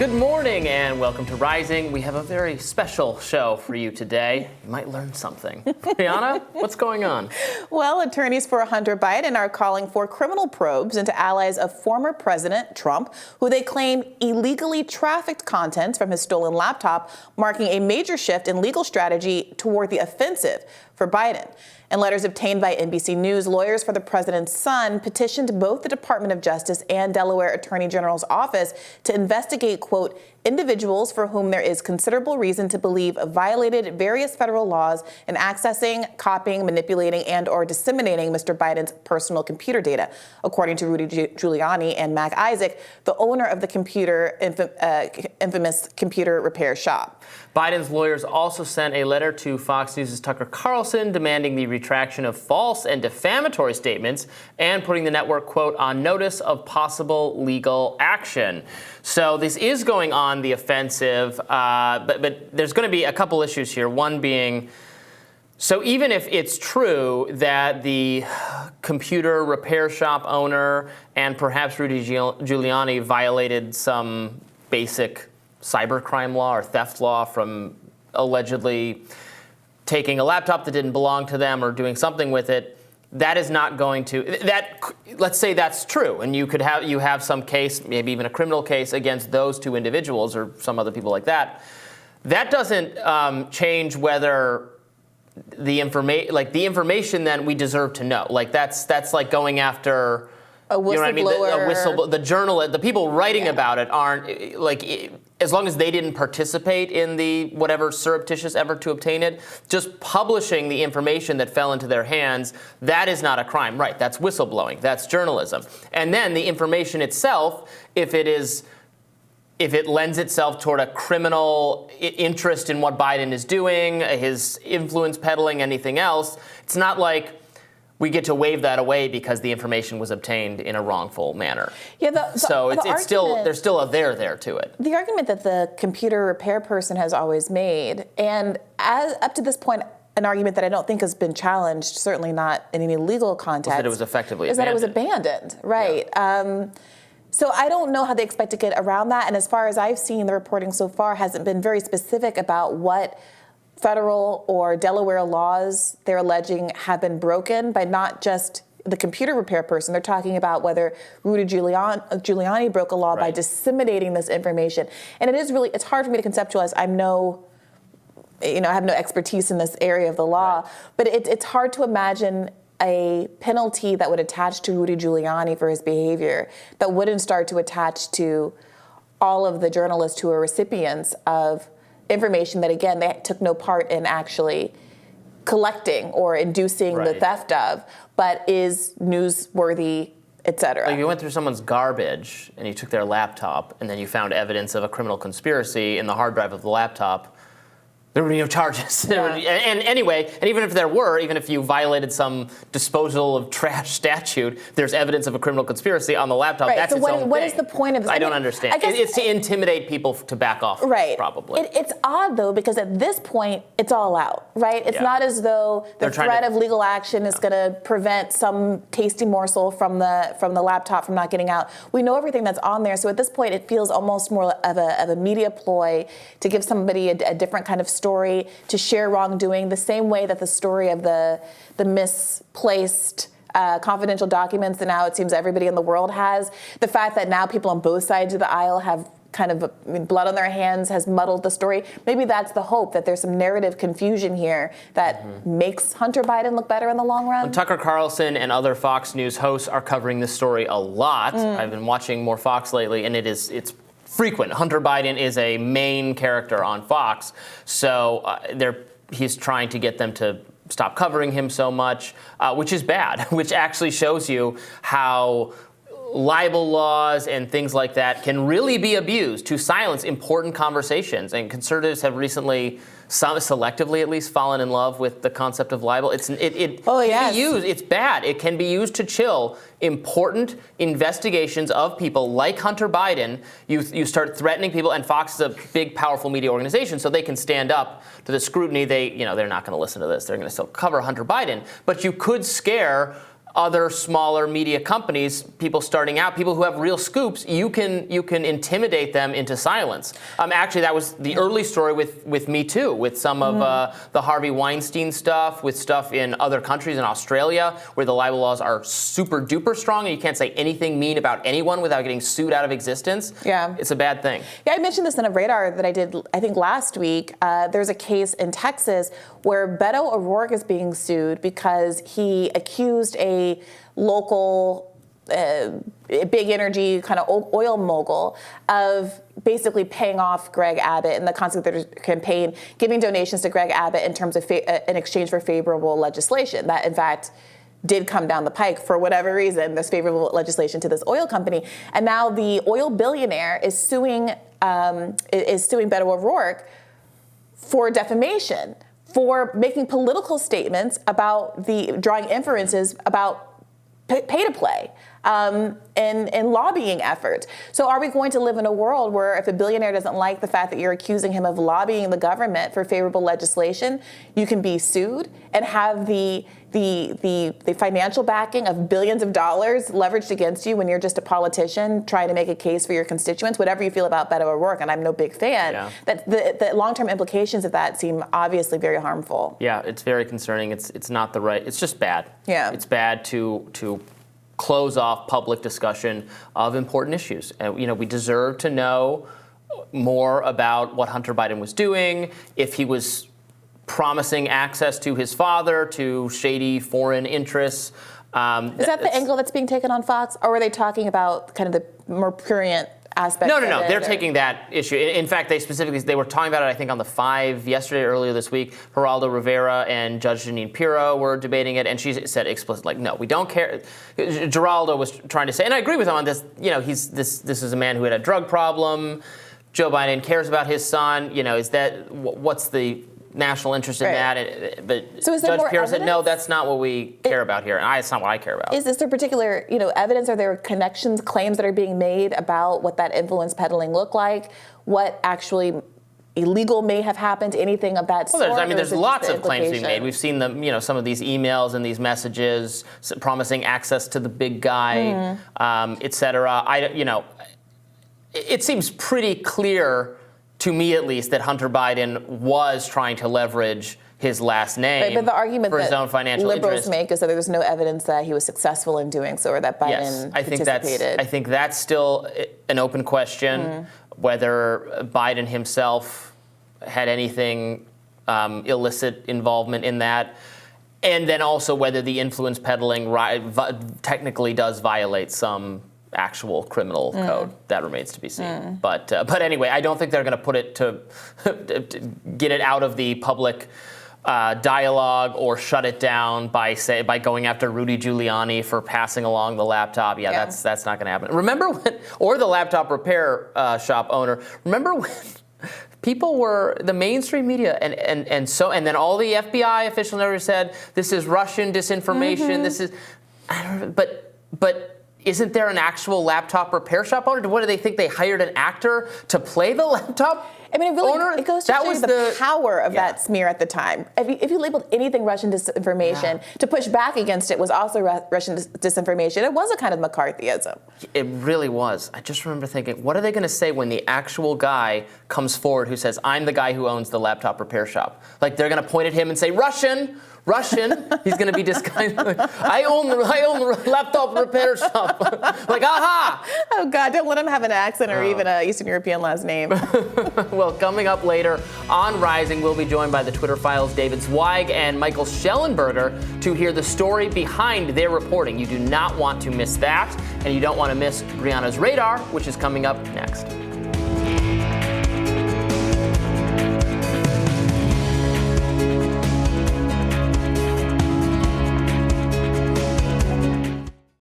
Good morning and welcome to Rising. We have a very special show for you today. You might learn something. Briahna, what's going on? Well, attorneys for Hunter Biden are calling for criminal probes into allies of former President Trump, who they claim illegally trafficked contents from his stolen laptop, marking a major shift in legal strategy toward the offensive for Biden. In letters obtained by NBC News, lawyers for the president's son petitioned both the Department of Justice and Delaware Attorney General's office to investigate, quote, individuals for whom there is considerable reason to believe violated various federal laws in accessing, copying, manipulating, and or disseminating Mr. Biden's personal computer data, according to Rudy Giuliani and Mac Isaac, the owner of the infamous computer repair shop. Biden's lawyers also sent a letter to Fox News' Tucker Carlson demanding the retraction of false and defamatory statements and putting the network, quote, on notice of possible legal action. So this is going on the offensive, but there's going to be a couple issues here. One being, so even if it's true that the computer repair shop owner and perhaps Rudy Giuliani violated some basic cybercrime law or theft law from allegedly taking a laptop that didn't belong to them or doing something with it, that is not going to, let's say that's true, and you have some case, maybe even a criminal case against those two individuals or some other people like that. That doesn't change whether the information then we deserve to know. Like that's like going after a whistleblower. You know what I mean? The journalist, the people writing about it aren't like, as long as they didn't participate in the whatever surreptitious effort to obtain it, just publishing the information that fell into their hands, that is not a crime. Right, that's whistleblowing, that's journalism. And then the information itself, if it lends itself toward a criminal interest in what Biden is doing, his influence peddling, anything else, it's not like we get to wave that away because the information was obtained in a wrongful manner. Yeah, so it's still, there's still a there to it. The argument that the computer repair person has always made, and up to this point, an argument that I don't think has been challenged, certainly not in any legal context, was that it was effectively is abandoned. That it was abandoned, right? Yeah. So I don't know how they expect to get around that. And as far as I've seen, the reporting so far hasn't been very specific about what federal or Delaware laws they're alleging have been broken by not just the computer repair person. They're talking about whether Rudy Giuliani broke a law by disseminating this information. And it is really, it's hard for me to conceptualize. I have no expertise in this area of the law, but it's hard to imagine a penalty that would attach to Rudy Giuliani for his behavior that wouldn't start to attach to all of the journalists who are recipients of information that, again, they took no part in actually collecting or inducing the theft of, but is newsworthy, et cetera. Like you went through someone's garbage and you took their laptop and then you found evidence of a criminal conspiracy in the hard drive of the laptop. There would be no charges. Yeah. And anyway, and even if there were, even if you violated some disposal of trash statute, there's evidence of a criminal conspiracy on the laptop. Right. That's so its own thing. What is the point of this? I don't understand. It's to intimidate people to back off, probably. It's odd, though, because at this point, it's all out, right? It's not as though the threat of legal action is going to prevent some tasty morsel from the laptop from not getting out. We know everything that's on there. So at this point, it feels almost more of a media ploy to give somebody a different kind of story, to share wrongdoing, the same way that the story of the misplaced confidential documents that now it seems everybody in the world has. The fact that now people on both sides of the aisle have kind of blood on their hands has muddled the story. Maybe that's the hope, that there's some narrative confusion here that makes Hunter Biden look better in the long run. Well, Tucker Carlson and other Fox News hosts are covering this story a lot. I've been watching more Fox lately, and it's frequent. Hunter Biden is a main character on Fox, so he's trying to get them to stop covering him so much, which is bad, which actually shows you how libel laws and things like that can really be abused to silence important conversations. And conservatives have recently, selectively at least, fallen in love with the concept of libel. It can be used. It's bad. It can be used to chill important investigations of people like Hunter Biden. You start threatening people, and Fox is a big, powerful media organization, so they can stand up to the scrutiny. They're not going to listen to this. They're going to still cover Hunter Biden. But you could scare other smaller media companies, people starting out, people who have real scoops, you can intimidate them into silence. Actually, that was the early story with Me Too, with some of the Harvey Weinstein stuff, with stuff in other countries, in Australia, where the libel laws are super duper strong, and you can't say anything mean about anyone without getting sued out of existence. Yeah. It's a bad thing. Yeah, I mentioned this in a radar that I did, I think, last week. There's a case in Texas where Beto O'Rourke is being sued because he accused a local big energy kind of oil mogul of basically paying off Greg Abbott in the concept of their campaign, giving donations to Greg Abbott in terms of in exchange for favorable legislation that, in fact, did come down the pike for whatever reason. There's favorable legislation to this oil company, and now the oil billionaire is suing Beto O'Rourke for defamation, for making political statements about drawing inferences about pay to play and lobbying efforts. So are we going to live in a world where if a billionaire doesn't like the fact that you're accusing him of lobbying the government for favorable legislation, you can be sued and have the financial backing of billions of dollars leveraged against you when you're just a politician trying to make a case for your constituents? Whatever you feel about Beto O'Rourke, and I'm no big fan, that the long-term implications of that seem obviously very harmful. Yeah, it's very concerning. It's not the right. It's just bad. Yeah, it's bad to close off public discussion of important issues. And we deserve to know more about what Hunter Biden was doing, if he was promising access to his father, to shady foreign interests. Is that the angle that's being taken on Fox, or were they talking about kind of the more prurient aspect? No. They're taking that issue. In fact, they were talking about it, I think, on the 5 yesterday, earlier this week. Geraldo Rivera and Judge Jeanine Pirro were debating it, and she said explicitly, no, we don't care. Geraldo was trying to say, and I agree with him on this, this is a man who had a drug problem. Joe Biden cares about his son. What's the national interest in that? But so Judge Pirro said, no, that's not what we care about here, and it's not what I care about. Is there particular, evidence? Are there connections, claims that are being made about what that influence peddling looked like? What actually illegal may have happened? Anything of that sort? Well, there's lots of claims being made. We've seen them, some of these emails and these messages promising access to the big guy, et cetera. It seems pretty clear, to me at least, that Hunter Biden was trying to leverage his last name but the argument for his that own financial liberals interest. make is that there's no evidence that he was successful in doing so, or that Biden participated. I think that's still an open question, whether Biden himself had anything illicit involvement in that, and then also whether the influence peddling technically does violate some actual criminal code. That remains to be seen. But anyway, I don't think they're going to put it to get it out of the public dialogue or shut it down by going after Rudy Giuliani for passing along the laptop. That's not going to happen. Remember when, or the laptop repair shop owner. Remember when people were, the mainstream media and then all the FBI officials never said this is Russian disinformation. This is, but. Isn't there an actual laptop repair shop owner? What do they think? They hired an actor to play the laptop owner? It goes to show you the power of that smear at the time. If you labeled anything Russian disinformation, to push back against it was also Russian disinformation. It was a kind of McCarthyism. It really was. I just remember thinking, what are they going to say when the actual guy comes forward who says, I'm the guy who owns the laptop repair shop? Like, they're going to point at him and say, Russian. He's going to be disguised. I own the laptop repair shop. Like, aha! Oh, God, don't let him have an accent or even an Eastern European last name. Well, coming up later on Rising, we'll be joined by the Twitter Files' David Zweig and Michael Schellenberger to hear the story behind their reporting. You do not want to miss that, and you don't want to miss Briahna's Radar, which is coming up next.